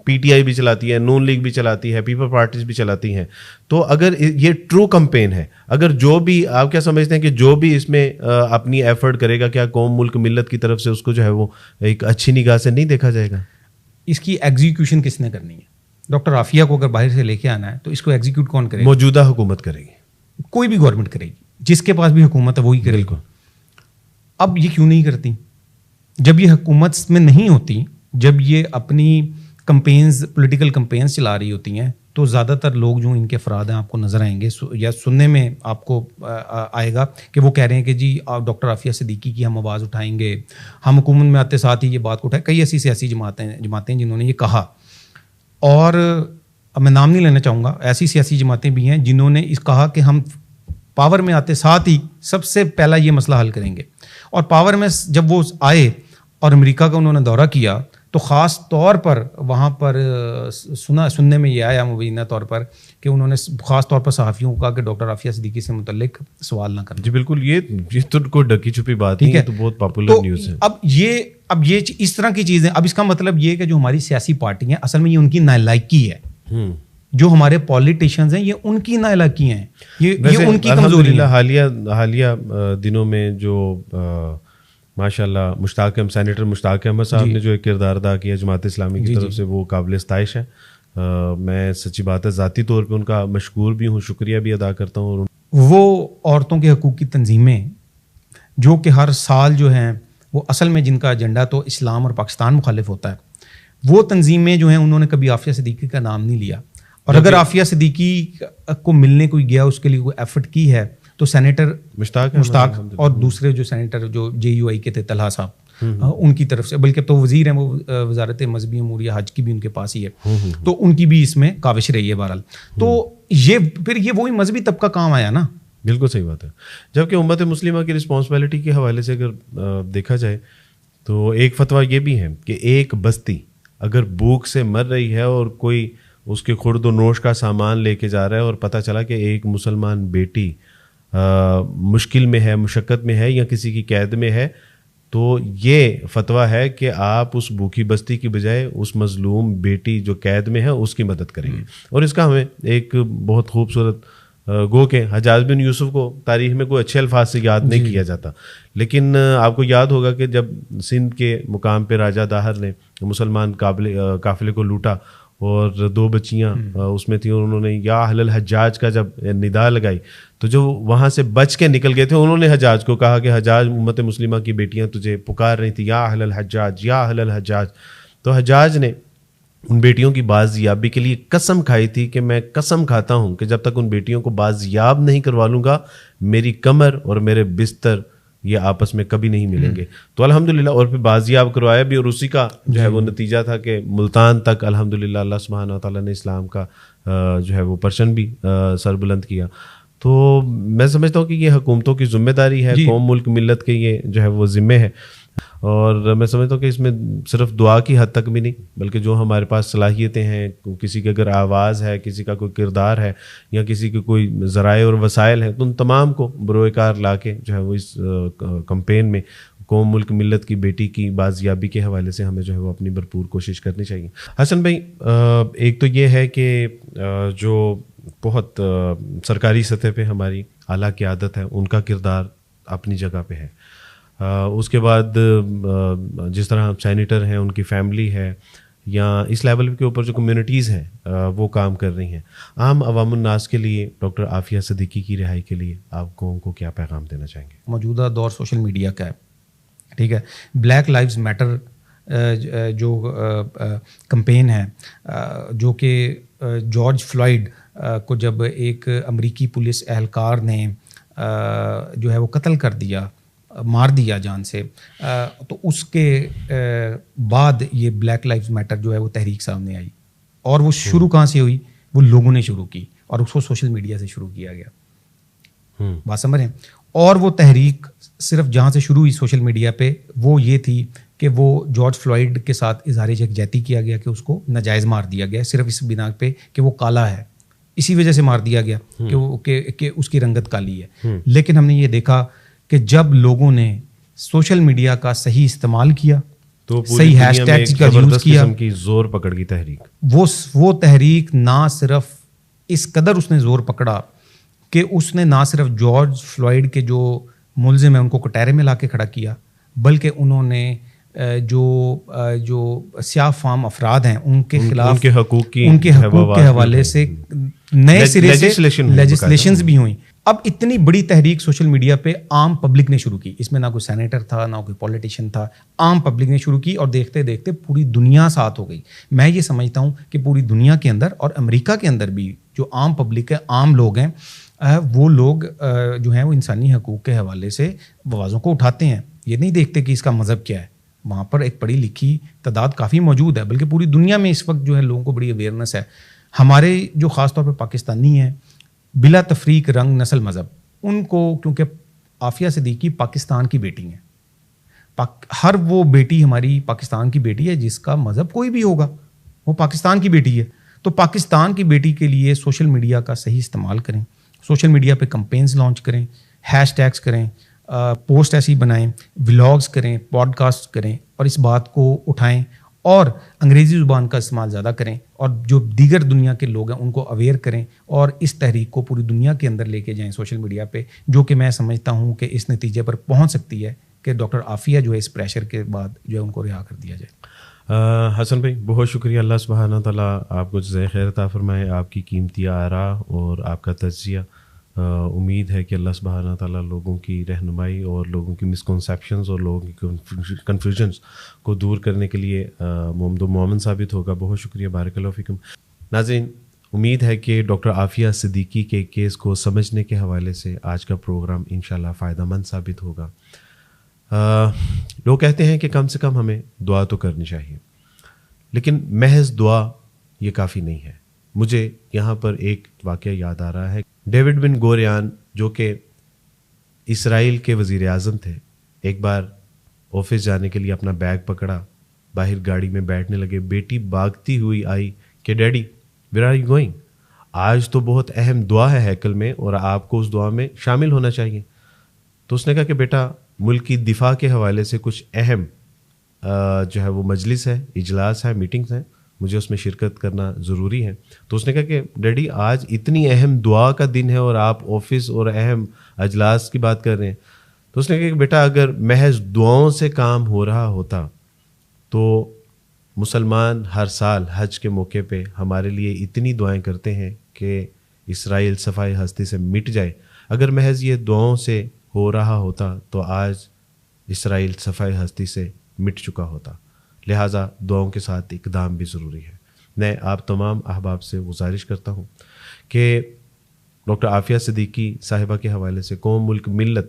S1: پی ٹی آئی بھی چلاتی ہے, نون لیگ بھی چلاتی ہے, پیپل پارٹیز بھی چلاتی ہیں. تو اگر یہ ٹرو کمپین ہے, اگر جو بھی آپ کیا سمجھتے ہیں کہ جو بھی اس میں اپنی ایفرٹ کرے گا, کیا قوم ملک ملت کی طرف سے اس کو جو ہے وہ ایک اچھی نگاہ سے نہیں دیکھا جائے گا؟
S2: اس کی ایگزیکیوشن کس نے کرنی ہے؟ ڈاکٹر عافیہ کو اگر باہر سے لے کے آنا ہے تو اس کو ایگزیکیوٹ کون کرے گا؟
S1: موجودہ حکومت کرے گی,
S2: کوئی بھی گورنمنٹ کرے گی, جس کے پاس بھی حکومت ہے وہی کرے گی. اب یہ کیوں نہیں کرتی؟ جب یہ حکومت میں نہیں ہوتی, جب یہ اپنی کمپینز پولیٹیکل کمپینز چلا رہی ہوتی ہیں, تو زیادہ تر لوگ جو ان کے افراد ہیں آپ کو نظر آئیں گے یا سننے میں آپ کو آئے گا کہ وہ کہہ رہے ہیں کہ جی آپ ڈاکٹر عافیہ صدیقی کی ہم آواز اٹھائیں گے, ہم حکومت میں آتے ساتھ ہی یہ بات کو اٹھائیں. کئی ایسی سیاسی جماعتیں جنہوں نے یہ کہا, اور اب میں نام نہیں لینا چاہوں گا, ایسی سیاسی جماعتیں بھی ہیں جنہوں نے اس کہا کہ ہم پاور میں آتے ساتھ ہی سب سے پہلا یہ مسئلہ حل کریں گے. اور پاور میں جب وہ آئے اور امریکہ کا انہوں نے دورہ کیا تو خاص طور پر وہاں پر سننے میں یہ آیا مبینہ طور پر کہ انہوں نے خاص طور پر صحافیوں کو کہا کہ ڈاکٹر عافیہ صدیقی سے متعلق سوال نہ کریں.
S1: جی بالکل, یہ تو کوئی ڈکی چھپی بات نہیں ہے, تو بہت پاپولر نیوز ہے.
S2: اب یہ اس طرح کی چیزیں, اب اس کا مطلب یہ کہ جو ہماری سیاسی پارٹی ہیں اصل میں یہ ان کی نالائکی ہے, جو ہمارے پالیٹیشینز ہیں یہ ان کی نالائکی ہیں, یہ ان کی کمزوری ہے.
S1: حالیہ دنوں میں جو ماشاء اللہ سینیٹر مشتاق احمد صاحب نے جو ایک کردار ادا کیا جماعت اسلامی کی طرف سے, وہ قابل ستائش ہے. میں سچی بات ہے ذاتی طور پہ ان کا مشکور بھی ہوں, شکریہ بھی ادا کرتا ہوں.
S2: وہ عورتوں کے حقوق کی تنظیمیں جو کہ ہر سال جو ہیں وہ اصل میں جن کا ایجنڈا تو اسلام اور پاکستان مخالف ہوتا ہے, وہ تنظیمیں جو ہیں انہوں نے کبھی عافیہ صدیقی کا نام نہیں لیا. اور اگر عافیہ صدیقی کو ملنے کوئی گیا, اس کے لیے کوئی ایفرٹ کی ہے, تو سینیٹر مشتاق اور دوسرے جو سینیٹر جو جے یو آئی کے تھے طلحہ صاحب, ان کی طرف سے, بلکہ تو وزیر ہیں وہ وزارت مذہبی امور یا حج کی بھی ان کے پاس ہی ہے, تو ان کی بھی اس میں کاوش رہی ہے بہرحال. تو یہ پھر یہ وہی مذہبی طبقہ کام آیا نا.
S1: بالکل صحیح بات ہے. جبکہ امت مسلمہ کی رسپانسبلٹی کے حوالے سے اگر دیکھا جائے تو ایک فتویٰ یہ بھی ہے کہ ایک بستی اگر بھوک سے مر رہی ہے اور کوئی اس کے خورد و نوش کا سامان لے کے جا رہا ہے, اور پتہ چلا کہ ایک مسلمان بیٹی مشکل میں ہے, مشقت میں ہے, یا کسی کی قید میں ہے, تو یہ فتویٰ ہے کہ آپ اس بھوکی بستی کی بجائے اس مظلوم بیٹی جو قید میں ہے اس کی مدد کریں گے. اور اس کا ہمیں ایک بہت خوبصورت گو کہ حجاج بن یوسف کو تاریخ میں کوئی اچھے الفاظ سے یاد نہیں کیا جاتا, لیکن آپ کو یاد ہوگا کہ جب سندھ کے مقام پہ راجہ داہر نے مسلمان قافلے کو لوٹا اور 2 بچیاں اس میں تھیں, انہوں نے یا اہل الحجاج کا جب ندا لگائی, تو جو وہاں سے بچ کے نکل گئے تھے انہوں نے حجاج کو کہا کہ حجاج امت مسلمہ کی بیٹیاں تجھے پکار رہی تھیں, یا اہل الحجاج یا اہل الحجاج. تو حجاج نے ان بیٹیوں کی بازیابی کے لیے قسم کھائی تھی کہ میں قسم کھاتا ہوں کہ جب تک ان بیٹیوں کو بازیاب نہیں کروا لوں گا میری کمر اور میرے بستر یہ آپس میں کبھی نہیں ملیں گے. تو الحمدللہ, اور پھر بازیاب کروایا بھی, اور اسی کا جو ہے وہ نتیجہ تھا کہ ملتان تک الحمدللہ اللہ سبحانہ و تعالیٰ نے اسلام کا جو ہے وہ پرچم بھی سر بلند کیا. تو میں سمجھتا ہوں کہ یہ حکومتوں کی ذمہ داری ہے, قوم ملک ملت کے یہ جو ہے وہ ذمے ہے. اور میں سمجھتا ہوں کہ اس میں صرف دعا کی حد تک بھی نہیں, بلکہ جو ہمارے پاس صلاحیتیں ہیں, کسی کی اگر آواز ہے, کسی کا کوئی کردار ہے, یا کسی کے کوئی ذرائع اور وسائل ہیں, تو ان تمام کو بروئے کار لا کے جو ہے وہ اس کمپین میں قوم ملک ملت کی بیٹی کی بازیابی کے حوالے سے ہمیں جو ہے وہ اپنی بھرپور کوشش کرنی چاہیے. حسن بھائی، ایک تو یہ ہے کہ جو بہت سرکاری سطح پہ ہماری اعلیٰ قیادت ہے ان کا کردار اپنی جگہ پہ ہے. اس کے بعد جس طرح سینیٹر ہیں ان کی فیملی ہے، یا اس لیول کے اوپر جو کمیونٹیز ہیں وہ کام کر رہی ہیں. عام عوام الناس کے لیے ڈاکٹر عافیہ صدیقی کی رہائی کے لیے آپ قوم کو کیا پیغام دینا چاہیں گے؟
S2: موجودہ دور سوشل میڈیا کا ہے، ٹھیک ہے. بلیک لائیوز میٹر جو کمپین ہے، جو کہ جارج فلائیڈ کو جب ایک امریکی پولیس اہلکار نے جو ہے وہ قتل کر دیا، مار دیا جان سے، تو اس کے بعد یہ بلیک لائیوز میٹر جو ہے وہ تحریک سامنے آئی. اور وہ شروع کہاں سے ہوئی؟ وہ لوگوں نے شروع کی اور اس کو سوشل میڈیا سے شروع کیا گیا. بات سمجھ رہے ہیں؟ اور وہ تحریک صرف جہاں سے شروع ہوئی سوشل میڈیا پہ وہ یہ تھی کہ وہ جارج فلائیڈ کے ساتھ اظہار یکجہتی کیا گیا کہ اس کو ناجائز مار دیا گیا صرف اس بنا پہ کہ وہ کالا ہے. اسی وجہ سے مار دیا گیا کہ اس کی رنگت کالی ہے. لیکن ہم نے یہ دیکھا کہ جب لوگوں نے سوشل میڈیا کا صحیح استعمال کیا تو صحیح ہیش ٹیگز کا یوز کیا،
S1: کی زور پکڑ گئی تحریک.
S2: وہ تحریک نہ صرف اس قدر اس نے زور پکڑا کہ اس نے نہ صرف جارج فلائیڈ کے جو ملزم ہیں ان کو کٹہرے میں لا کے کھڑا کیا، بلکہ انہوں نے جو سیاہ فام افراد ہیں ان کے خلاف ان کے حقوق کے حوالے سے نئے سرے سے لیجسلیشنز بھی ہوئیں. اب اتنی بڑی تحریک سوشل میڈیا پہ عام پبلک نے شروع کی، اس میں نہ کوئی سینیٹر تھا نہ کوئی پولیٹیشین تھا، عام پبلک نے شروع کی اور دیکھتے دیکھتے پوری دنیا ساتھ ہو گئی. میں یہ سمجھتا ہوں کہ پوری دنیا کے اندر اور امریکہ کے اندر بھی جو عام پبلک ہے، عام لوگ ہیں، وہ لوگ جو ہیں وہ انسانی حقوق کے حوالے سے آوازوں کو اٹھاتے ہیں. یہ نہیں دیکھتے کہ اس کا مذہب کیا ہے. وہاں پر ایک پڑھی لکھی تعداد کافی موجود ہے، بلکہ پوری دنیا میں اس وقت جو ہے لوگوں کو بڑی اویئرنیس ہے. ہمارے جو خاص طور پہ پاکستانی ہیں، بلا تفریق رنگ نسل مذہب، ان کو کیونکہ عافیہ صدیقی پاکستان کی بیٹی ہیں، ہر وہ بیٹی ہماری پاکستان کی بیٹی ہے جس کا مذہب کوئی بھی ہوگا، وہ پاکستان کی بیٹی ہے. تو پاکستان کی بیٹی کے لیے سوشل میڈیا کا صحیح استعمال کریں، سوشل میڈیا پہ کمپینز لانچ کریں، ہیش ٹیگس کریں، پوسٹ ایسی بنائیں، ولاگز کریں، پوڈ کاسٹ کریں اور اس بات کو اٹھائیں اور انگریزی زبان کا استعمال زیادہ کریں اور جو دیگر دنیا کے لوگ ہیں ان کو اویئر کریں اور اس تحریک کو پوری دنیا کے اندر لے کے جائیں سوشل میڈیا پہ، جو کہ میں سمجھتا ہوں کہ اس نتیجے پر پہنچ سکتی ہے کہ ڈاکٹر عافیہ جو ہے اس پریشر کے بعد جو ہے ان کو رہا کر دیا جائے.
S1: حسن بھائی بہت شکریہ. اللہ سبحانہ تعالیٰ آپ کو جزائے خیر عطا فرمائے. آپ کی قیمتی آراء اور آپ کا تجزیہ، امید ہے کہ اللہ سبحانہ تعالیٰ لوگوں کی رہنمائی اور لوگوں کی مسکنسیپشنز اور لوگوں کی کنفیوژنس کو دور کرنے کے لیے ممد و معاون ثابت ہوگا. بہت شکریہ. بارک اللہ فیکم. ناظرین، امید ہے کہ ڈاکٹر عافیہ صدیقی کے کیس کو سمجھنے کے حوالے سے آج کا پروگرام انشاءاللہ فائدہ مند ثابت ہوگا. لوگ کہتے ہیں کہ کم سے کم ہمیں دعا تو کرنی چاہیے، لیکن محض دعا یہ کافی نہیں ہے. مجھے یہاں پر ایک واقعہ یاد آ رہا ہے. ڈیوڈ بن گوریان جو کہ اسرائیل کے وزیر اعظم تھے، ایک بار آفس جانے کے لیے اپنا بیگ پکڑا، باہر گاڑی میں بیٹھنے لگے. بیٹی بھاگتی ہوئی آئی کہ daddy where are you going? آج تو بہت اہم دعا ہے ہیکل میں اور آپ کو اس دعا میں شامل ہونا چاہیے. تو اس نے کہا کہ بیٹا ملک کی دفاع کے حوالے سے کچھ اہم جو ہے وہ مجلس ہے، اجلاس ہے، میٹنگز ہیں، مجھے اس میں شرکت کرنا ضروری ہے. تو اس نے کہا کہ ڈیڈی آج اتنی اہم دعا کا دن ہے اور آپ آفس اور اہم اجلاس کی بات کر رہے ہیں. تو اس نے کہا کہ بیٹا اگر محض دعاؤں سے کام ہو رہا ہوتا تو مسلمان ہر سال حج کے موقع پہ ہمارے لیے اتنی دعائیں کرتے ہیں کہ اسرائیل صفحہ ہستی سے مٹ جائے. اگر محض یہ دعاؤں سے ہو رہا ہوتا تو آج اسرائیل صفحہ ہستی سے مٹ چکا ہوتا. لہٰذا دعاؤں کے ساتھ اقدام بھی ضروری ہے. میں آپ تمام احباب سے گزارش کرتا ہوں کہ ڈاکٹر عافیہ صدیقی صاحبہ کے حوالے سے قوم ملک ملت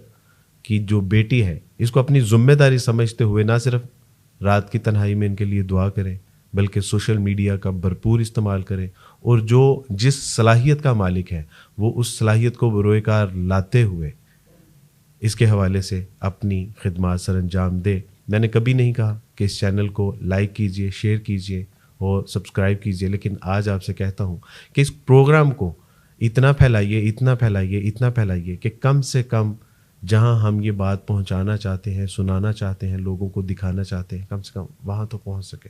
S1: کی جو بیٹی ہے اس کو اپنی ذمہ داری سمجھتے ہوئے نہ صرف رات کی تنہائی میں ان کے لیے دعا کریں بلکہ سوشل میڈیا کا بھرپور استعمال کریں اور جو جس صلاحیت کا مالک ہے وہ اس صلاحیت کو بروئے کار لاتے ہوئے اس کے حوالے سے اپنی خدمات سر انجام دے. میں نے کبھی نہیں کہا کہ اس چینل کو لائک کیجئے، شیئر کیجئے اور سبسکرائب کیجئے، لیکن آج آپ سے کہتا ہوں کہ اس پروگرام کو اتنا پھیلائیے کہ کم سے کم جہاں ہم یہ بات پہنچانا چاہتے ہیں, سنانا چاہتے ہیں, لوگوں کو دکھانا چاہتے ہیں, کم سے کم وہاں تو پہنچ سکے.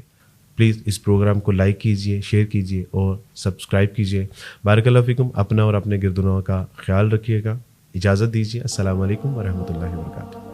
S1: پلیز اس پروگرام کو لائک کیجئے, شیئر کیجئے اور سبسکرائب کیجئے. بارک اللہ فیکم. اپنا اور اپنے گردنوں کا خیال رکھیے گا. اجازت دیجیے. السلام علیکم ورحمۃ اللہ وبرکاتہ.